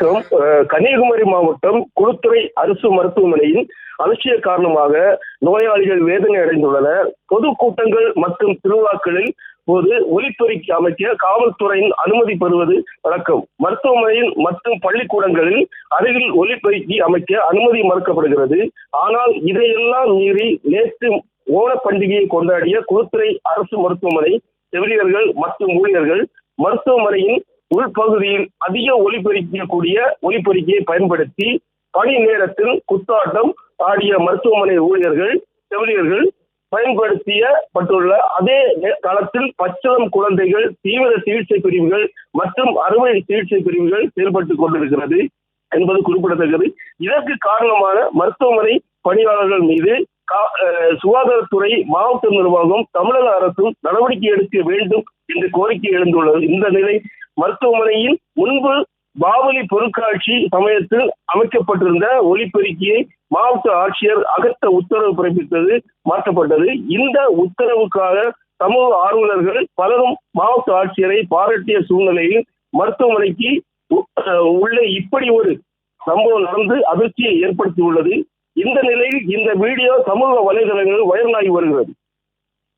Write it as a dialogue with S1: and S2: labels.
S1: வணக்கம். கன்னியாகுமரி மாவட்டம் குளுத்துறை அரசு மருத்துவமனையில் அலட்சிய காரணமாக நோயாளிகள் வேதனை அடைந்துள்ளனர். பொதுக்கூட்டங்கள் மற்றும் திருவிழாக்களில் போது ஒலிபெருக்கி அமைக்க காவல்துறையின் அனுமதி பெறுவது வழக்கம். மருத்துவமனையில் மற்றும் பள்ளிக்கூடங்களில் அருகில் ஒலிபெருக்கி அமைக்க அனுமதி மறுக்கப்படுகிறது. ஆனால் இதையெல்லாம் மீறி நேற்று ஓண பண்டிகையை கொண்டாடிய குளுத்துறை அரசு மருத்துவமனை செவிலியர்கள் மற்றும் ஊழியர்கள் மருத்துவமனையின் உள்பகுதியில் அதிக ஒலிபெருக்கக்கூடிய ஒலிபெருக்கியை பயன்படுத்தி பணி நேரத்தில் குத்தாட்டம் ஆடிய மருத்துவமனை ஊழியர்கள் செவிலியர்கள் பயன்படுத்தப்பட்டுள்ள அதே களத்தில் பச்சிளம் குழந்தைகள், தீவிர சிகிச்சை பிரிவுகள் மற்றும் அறுவை சிகிச்சை பிரிவுகள் செயல்பட்டுக் கொண்டிருக்கிறது என்பது குறிப்பிடத்தக்கது. இதற்கு காரணமான மருத்துவமனை பணியாளர்கள் மீது சுகாதாரத்துறை, மாவட்ட நிர்வாகம், தமிழக அரசும் நடவடிக்கை எடுக்க வேண்டும் என்று கோரிக்கை எழுந்துள்ளது. இந்த நிலை மருத்துவமனையில் முன்பு பாவலி பொருட்காட்சி சமயத்தில் அமைக்கப்பட்டிருந்த ஒலிபெருக்கியை மாவட்ட ஆட்சியர் அகற்ற உத்தரவு பிறப்பித்தது மாற்றப்பட்டது. இந்த உத்தரவுக்காக சமூக ஆர்வலர்கள் பலரும் மாவட்ட ஆட்சியரை பாராட்டிய சூழ்நிலையில் மருத்துவமனைக்கு உள்ளே இப்படி ஒரு சம்பவம் நடந்து அதிர்ச்சியை ஏற்படுத்தியுள்ளது. இந்த நிலையில் இந்த வீடியோ சமூக வலைதளங்களில் வைரலாகி வருகிறது.